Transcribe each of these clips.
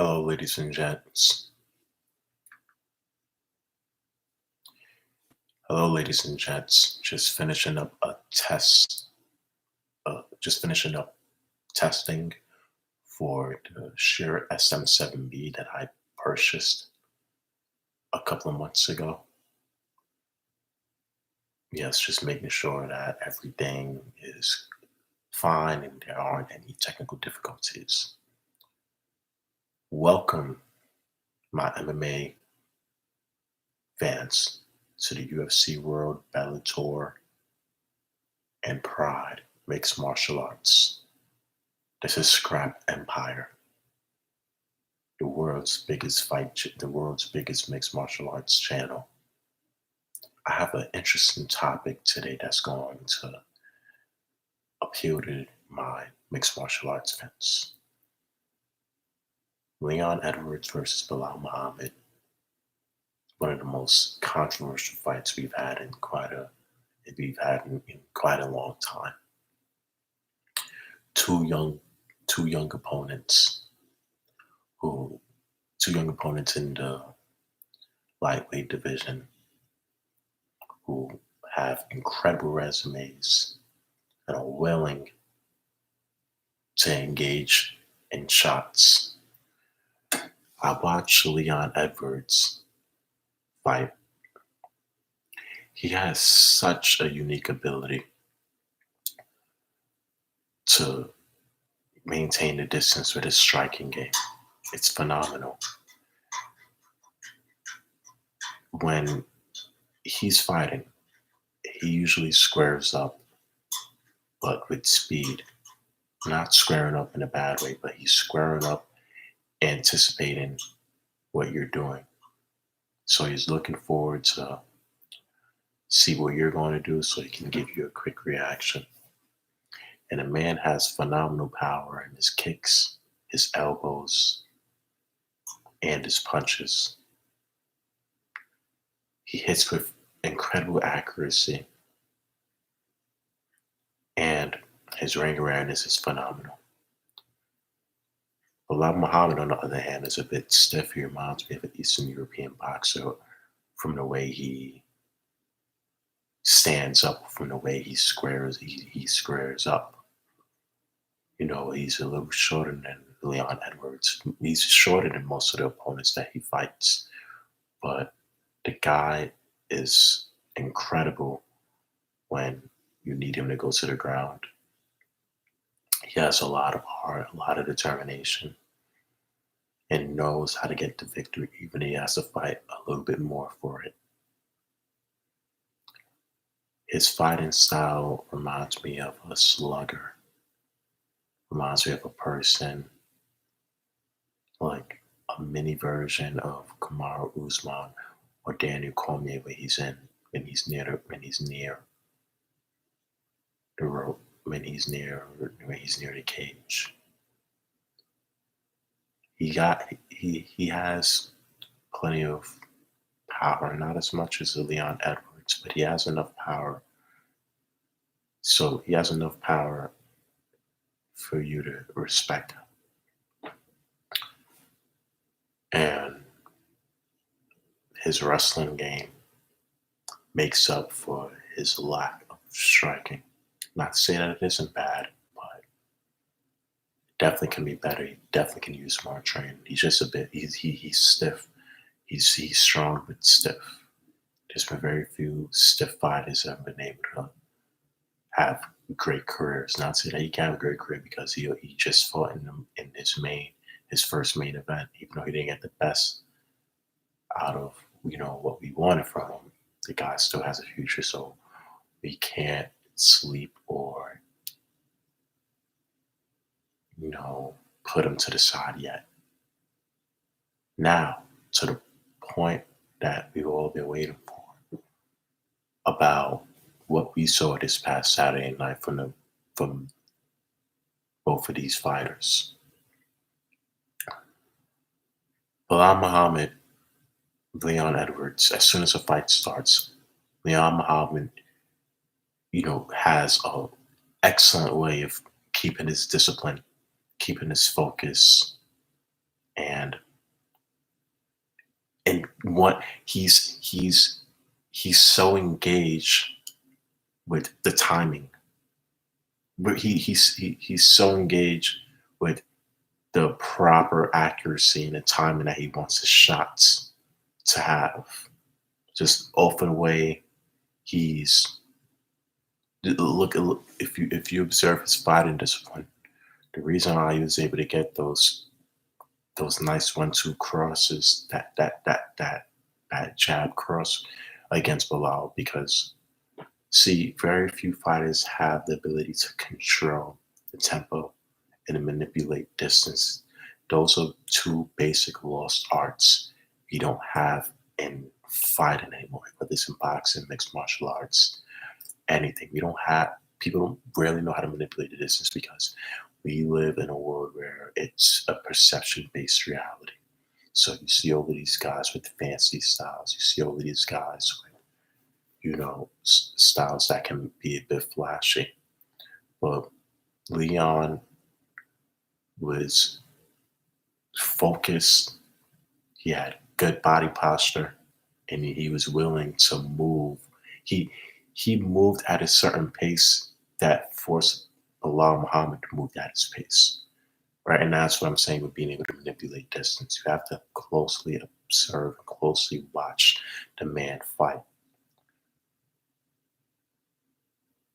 Hello, ladies and gents. Hello, ladies and gents. Just finishing up a test. Just finishing up testing for the Sheer SM7B that I purchased a couple of months ago. Yes, just making sure that everything is fine and there aren't any technical difficulties. Welcome, my MMA fans, to the UFC World Bellator and Pride Mixed Martial Arts. This is Scrap Empire, the world's biggest mixed martial arts channel. I have an interesting topic today that's going to appeal to my mixed martial arts fans. Leon Edwards versus Belal Muhammad, one of the most controversial fights we've had in quite a long time. Two young, two young opponents who, two young opponents in the lightweight division who have incredible resumes and are willing to engage in shots. I watched Leon Edwards fight. He has such a unique ability to maintain the distance with his striking game. It's phenomenal. When he's fighting, he usually squares up, but with speed. Not squaring up in a bad way, but he's squaring up, anticipating what you're doing. So he's looking forward to see what you're going to do so he can give you a quick reaction. And the man has phenomenal power in his kicks, his elbows, and his punches. He hits with incredible accuracy, and his ring awareness is phenomenal. Bilal Muhammad, on the other hand, is a bit stiff. He reminds me of an Eastern European boxer from the way he stands up, from the way he squares up. You know, he's a little shorter than Leon Edwards. He's shorter than most of the opponents that he fights, but the guy is incredible when you need him to go to the ground. He has a lot of heart, a lot of determination, and knows how to get the victory, even if he has to fight a little bit more for it. His fighting style reminds me of a slugger, reminds me of a person like a mini version of Kamaru Usman or Daniel Cormier when he's near the rope, when he's near the cage. He has plenty of power, not as much as a Leon Edwards, but he has enough power. So he has enough power for you to respect him. And his wrestling game makes up for his lack of striking. Not to say that it isn't bad, but it definitely can be better. He definitely can use more training. He's just a bit. He's stiff. He's strong but stiff. There's been very few stiff fighters that have been able to have great careers. Not to say that he can have a great career because he just fought in his first main event, even though he didn't get the best out of what we wanted from him. The guy still has a future, so we can't sleep or put him to the side yet. Now to the point that we've all been waiting for about what we saw this past Saturday night from both of these fighters. Bilal Muhammad, Leon Edwards, as soon as a fight starts, Leon Muhammad, has a excellent way of keeping his discipline, keeping his focus, and what he's so engaged with the timing. He's so engaged with the proper accuracy and the timing that he wants his shots to have. Just off way he's if you observe his fighting discipline, the reason why he was able to get those nice 1-2 crosses, that jab cross against Belal, because see, very few fighters have the ability to control the tempo and to manipulate distance. Those are two basic lost arts you don't have in fighting anymore, whether it's in boxing, mixed martial arts, anything. We don't have people don't really know how to manipulate the distance because we live in a world where it's a perception based reality. So you see all of these guys with fancy styles. You see all of these guys with, styles that can be a bit flashy. But Leon was focused. He had good body posture, and he was willing to move. He he moved at a certain pace that forced Bilal Muhammad to move at his pace. Right. And that's what I'm saying with being able to manipulate distance. You have to closely observe, closely watch the man fight.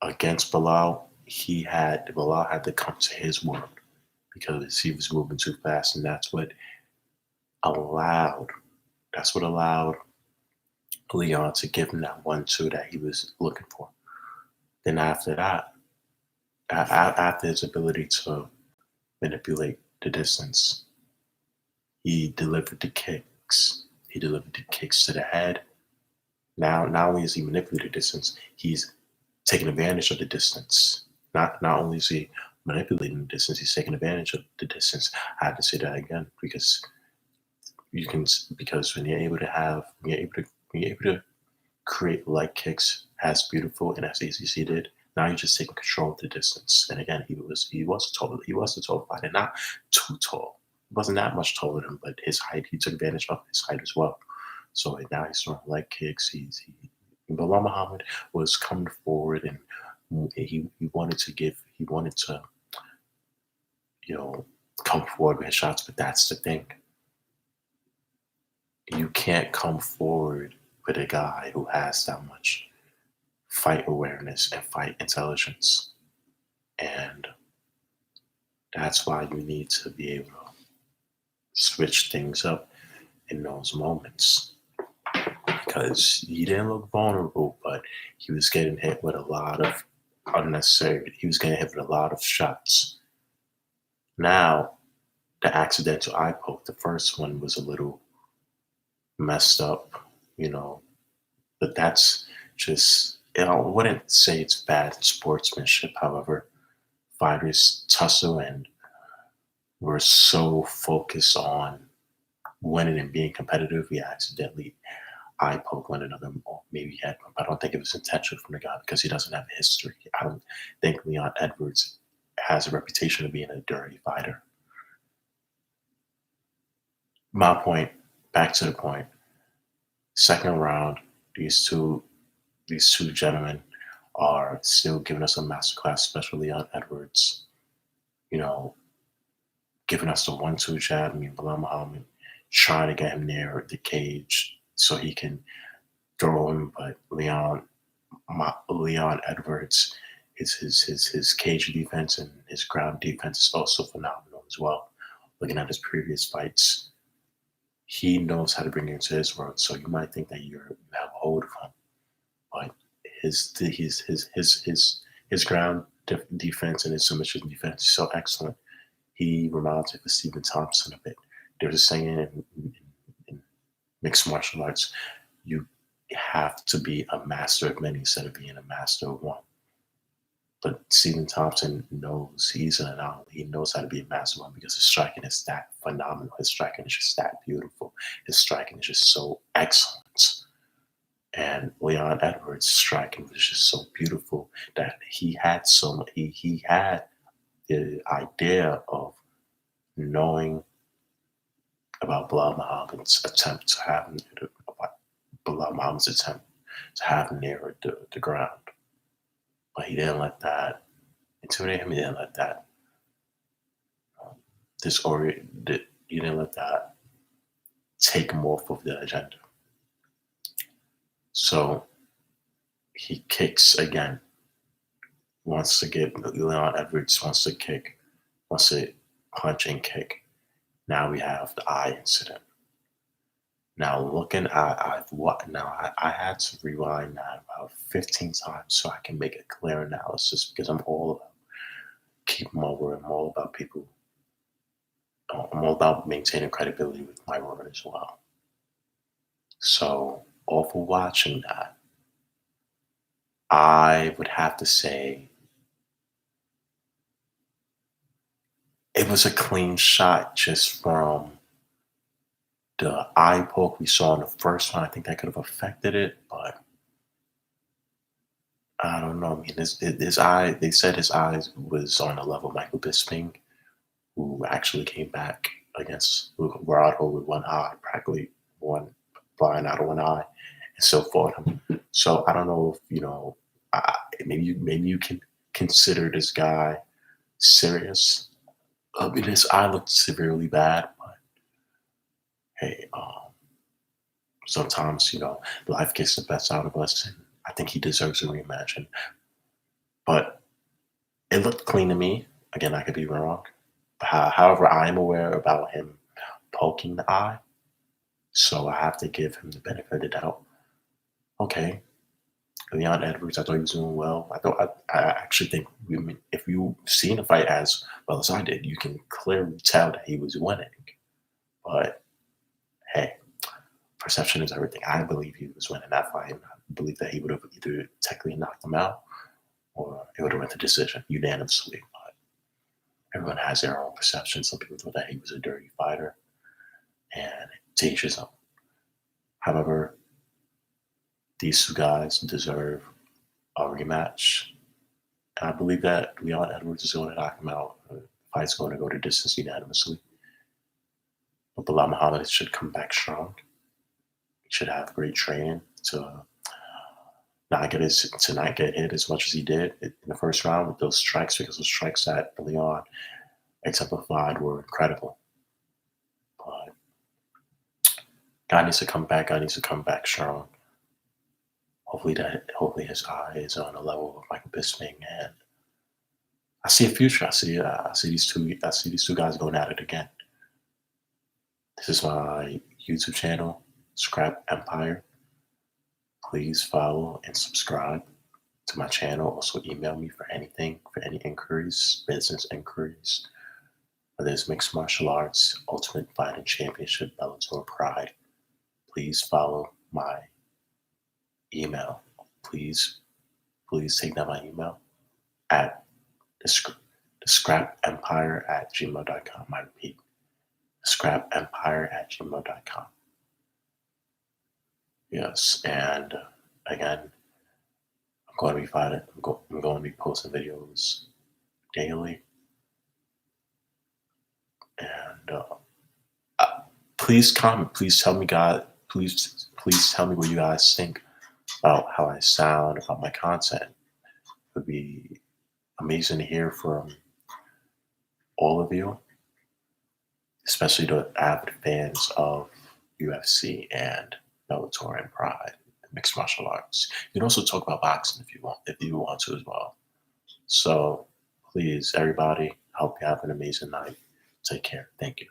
Against Bilal had to come to his word because he was moving too fast, and allowed allowed Leon to give him that 1-2 that he was looking for. Then after that, after his ability to manipulate the distance, he delivered the kicks. He delivered the kicks to the head. Now, not only is he manipulating the distance, he's taking advantage of the distance. Not only is he manipulating the distance, he's taking advantage of the distance. I had to say that again because when you're able to create leg kicks as beautiful and as easy as he did, now you're just taking control of the distance. And again, he was a tall fighter, not too tall. He wasn't that much taller than him, but his height, he took advantage of his height as well. So now he's throwing leg kicks. Bilal Muhammad was coming forward, and he wanted to you know come forward with his shots. But that's the thing, you can't come forward with a guy who has that much fight awareness and fight intelligence. And that's why you need to be able to switch things up in those moments. Because he didn't look vulnerable, but he was getting hit with a lot of he was getting hit with a lot of shots. Now, the accidental eye poke, the first one was a little messed up, you know, but that's just, I wouldn't say it's bad sportsmanship. However, fighters tussle and we're so focused on winning and being competitive, we accidentally eye poke one another. Or maybe had, I don't think it was intentional from the guy because he doesn't have a history. I don't think Leon Edwards has a reputation of being a dirty fighter. My point, back to the point. Second round, these two gentlemen are still giving us a masterclass, especially on Edwards. You know, giving us the 1-2 jab. I mean, Bilal Muhammad trying to get him near the cage so he can throw him, but Leon Edwards, his cage defense and his ground defense is also phenomenal as well. Looking at his previous fights, he knows how to bring it into his world. So you might think that you have a hold of him, but his ground defense and his submission defense is so excellent. He reminds me of Stephen Thompson a bit. There's a saying in mixed martial arts, you have to be a master of many instead of being a master of one. But Stephen Thompson knows he's an anomaly. He knows how to be a master of one because his striking is that phenomenal. His striking is just that beautiful. His striking is just so excellent. And Leon Edwards' striking was just so beautiful that he had he had the idea of knowing about Bilal Muhammad's attempt to have Bilal Muhammad's attempt to have him near the ground. But he didn't let that intimidate him. He didn't let that um, he didn't let that take him off of the agenda. So he kicks again. Wants to get Leon Edwards wants to kick, wants to punch and kick. Now we have the eye incident. Now looking at I've what now I had to rewind that about 15 times so I can make a clear analysis because I'm all about keeping my word. I'm all about people. I'm all about maintaining credibility with my word as well. So, off of watching that, I would have to say it was a clean shot just from the eye poke we saw in the first one. I think that could have affected it, but I don't know. I mean, his eye, they said his eyes was on the level of Michael Bisping, who actually came back against Gerardo with one eye, practically one blind out of one eye, and still fought him. So I don't know if maybe you can consider this guy serious. I mean, his eye looked severely bad, but hey, sometimes life gets the best out of us, and I think he deserves a rematch. But it looked clean to me. Again, I could be wrong. However, I am aware about him poking the eye, so I have to give him the benefit of the doubt. Okay, Leon Edwards, I thought he was doing well. I actually think if you've seen the fight as well as I did, you can clearly tell that he was winning. But hey, perception is everything. I believe he was winning that fight. I believe that he would have either technically knocked him out or it would have went to decision unanimously. But everyone has their own perception. Some people thought that he was a dirty fighter, and to each his own. However, these two guys deserve a rematch. And I believe that Leon Edwards is going to knock him out. The fight's going to go to distance unanimously. But Bilal Muhammad should come back strong. He should have great training to not get hit as much as he did in the first round with those strikes, because those strikes that Leon exemplified were incredible. But guy needs to come back. Guy needs to come back strong. Hopefully his eye is on the level of Michael Bisping, and I see a future. I see these two guys going at it again. This is my YouTube channel, Scrap Empire. Please follow and subscribe to my channel. Also email me for anything, for any inquiries, business inquiries, whether it's mixed martial arts, Ultimate Fighting Championship, Bellator, Pride. Please follow my email. Please take down my email at the scrapempire@gmail.com. I repeat, scrapempire@gmail.com. Yes, and again, I'm going to be fighting. I'm going to be posting videos daily, and please comment. Please tell me, Please tell me what you guys think about how I sound, about my content. It would be amazing to hear from all of you, especially the avid fans of UFC and Bellator and Pride, mixed martial arts. You can also talk about boxing if you want to as well. So please, everybody, I hope you have an amazing night. Take care. Thank you.